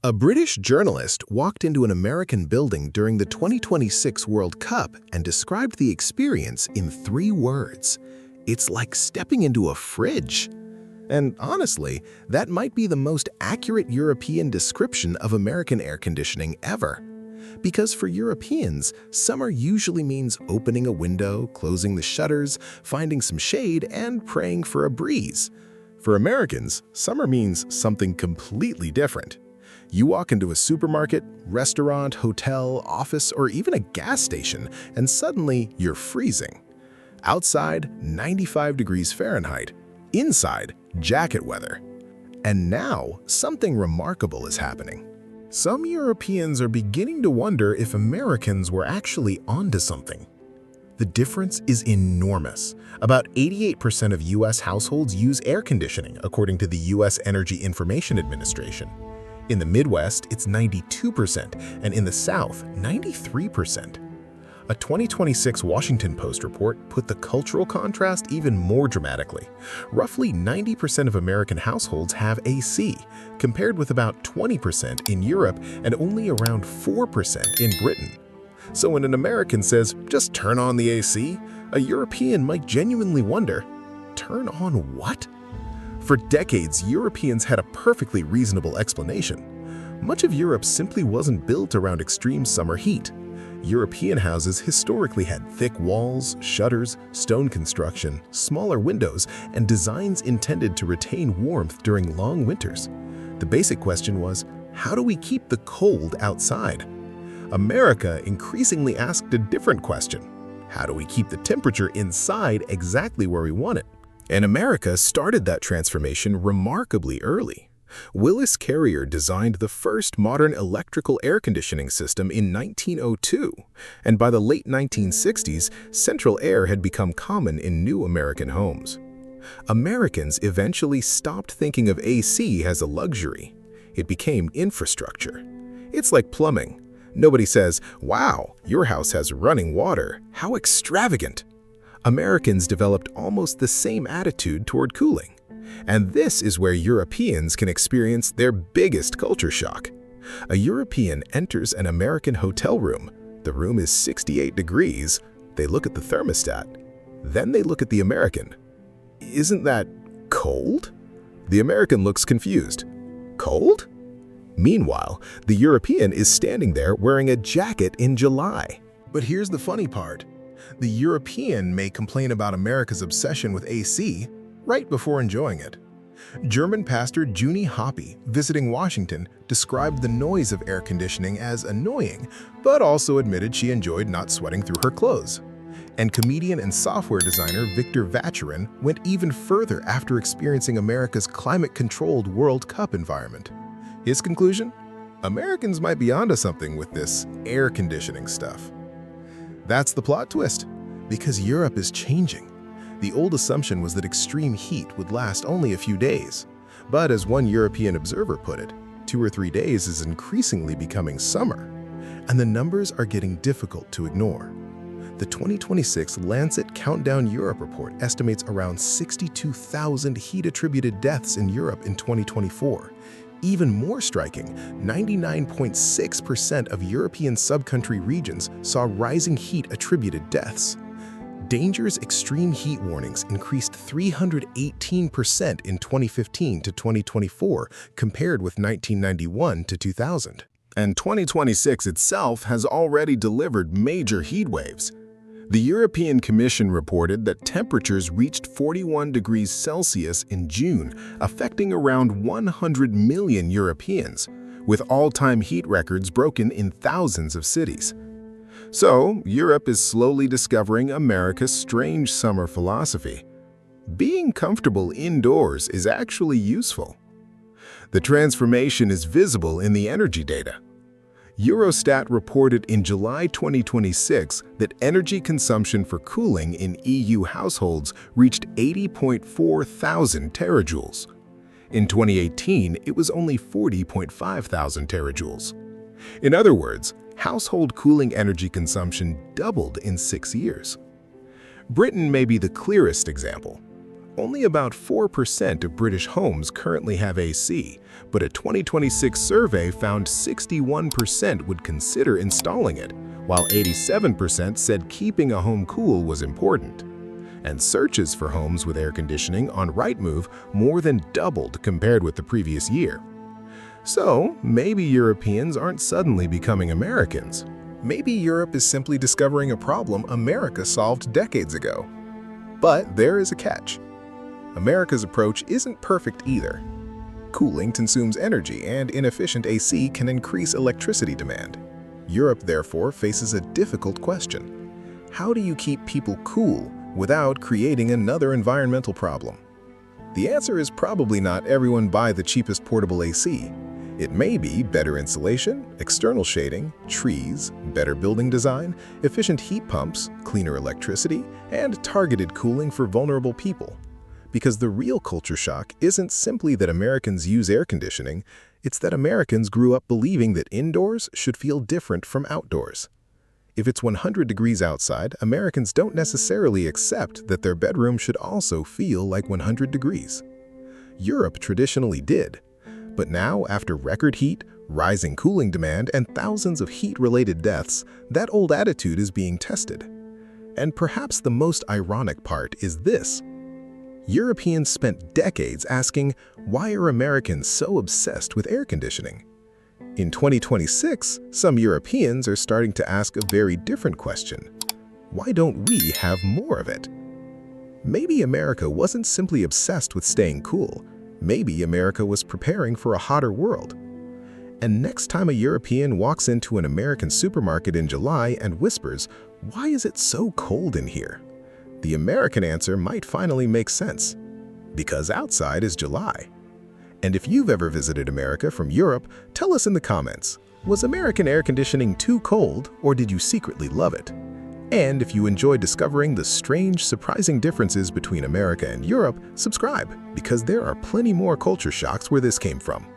A British journalist walked into an American building during the 2026 World Cup and described the experience in 3 words. It's like stepping into a fridge. And honestly, that might be the most accurate European description of American air conditioning ever. Because for Europeans, summer usually means opening a window, closing the shutters, finding some shade, and praying for a breeze. For Americans, summer means something completely different. You walk into a supermarket, restaurant, hotel, office, or even a gas station, and suddenly you're freezing. Outside, 95 degrees Fahrenheit. Inside, jacket weather. And now, something remarkable is happening. Some Europeans are beginning to wonder if Americans were actually onto something. The difference is enormous. About 88% of U.S. households use air conditioning, according to the U.S. Energy Information Administration. In the Midwest, it's 92%, and in the South, 93%. A 2026 Washington Post report put the cultural contrast even more dramatically. Roughly 90% of American households have AC, compared with about 20% in Europe and only around 4% in Britain. So when an American says, "Just turn on the AC," a European might genuinely wonder, turn on what? For decades, Europeans had a perfectly reasonable explanation. Much of Europe simply wasn't built around extreme summer heat. European houses historically had thick walls, shutters, stone construction, smaller windows, and designs intended to retain warmth during long winters. The basic question was, how do we keep the cold outside? America increasingly asked a different question. How do we keep the temperature inside exactly where we want it? And America started that transformation remarkably early. Willis Carrier designed the first modern electrical air conditioning system in 1902, and by the late 1960s, central air had become common in new American homes. Americans eventually stopped thinking of AC as a luxury. It became infrastructure. It's like plumbing. Nobody says, "Wow, your house has running water. How extravagant." Americans developed almost the same attitude toward cooling. And this is where Europeans can experience their biggest culture shock. A European enters an American hotel room. The room is 68 degrees. They look at the thermostat. Then they look at the American. "Isn't that cold?" The American looks confused. "Cold?" Meanwhile, the European is standing there wearing a jacket in July. But here's the funny part. The European may complain about America's obsession with AC right before enjoying it. German pastor Juni Hoppe, visiting Washington, described the noise of air conditioning as annoying, but also admitted she enjoyed not sweating through her clothes. And comedian and software designer Victor Vacherin went even further after experiencing America's climate-controlled World Cup environment. His conclusion? Americans might be onto something with this air conditioning stuff. That's the plot twist, because Europe is changing. The old assumption was that extreme heat would last only a few days. But as one European observer put it, 2 or 3 days is increasingly becoming summer, and the numbers are getting difficult to ignore. The 2026 Lancet Countdown Europe report estimates around 62,000 heat-attributed deaths in Europe in 2024. Even more striking, 99.6% of European subcountry regions saw rising heat-attributed deaths. Dangerous extreme heat warnings increased 318% in 2015 to 2024 compared with 1991 to 2000. And 2026 itself has already delivered major heat waves. The European Commission reported that temperatures reached 41 degrees Celsius in June, affecting around 100 million Europeans, with all-time heat records broken in thousands of cities. So, Europe is slowly discovering America's strange summer philosophy. Being comfortable indoors is actually useful. The transformation is visible in the energy data. Eurostat reported in July 2026 that energy consumption for cooling in EU households reached 80.4 thousand terajoules. In 2018, it was only 40.5 thousand terajoules. In other words, household cooling energy consumption doubled in 6 years. Britain may be the clearest example. Only about 4% of British homes currently have AC, but a 2026 survey found 61% would consider installing it, while 87% said keeping a home cool was important. And searches for homes with air conditioning on Rightmove more than doubled compared with the previous year. So, maybe Europeans aren't suddenly becoming Americans. Maybe Europe is simply discovering a problem America solved decades ago. But there is a catch. America's approach isn't perfect either. Cooling consumes energy, and inefficient AC can increase electricity demand. Europe, therefore, faces a difficult question. How do you keep people cool without creating another environmental problem? The answer is probably not everyone buy the cheapest portable AC. It may be better insulation, external shading, trees, better building design, efficient heat pumps, cleaner electricity, and targeted cooling for vulnerable people. Because the real culture shock isn't simply that Americans use air conditioning, it's that Americans grew up believing that indoors should feel different from outdoors. If it's 100 degrees outside, Americans don't necessarily accept that their bedroom should also feel like 100 degrees. Europe traditionally did. But now, after record heat, rising cooling demand, and thousands of heat-related deaths, that old attitude is being tested. And perhaps the most ironic part is this. Europeans spent decades asking, why are Americans so obsessed with air conditioning? In 2026, some Europeans are starting to ask a very different question. Why don't we have more of it? Maybe America wasn't simply obsessed with staying cool. Maybe America was preparing for a hotter world. And next time a European walks into an American supermarket in July and whispers, "Why is it so cold in here?" the American answer might finally make sense. Because outside is July. And if you've ever visited America from Europe, tell us in the comments, was American air conditioning too cold, or did you secretly love it? And if you enjoyed discovering the strange, surprising differences between America and Europe, subscribe, because there are plenty more culture shocks where this came from.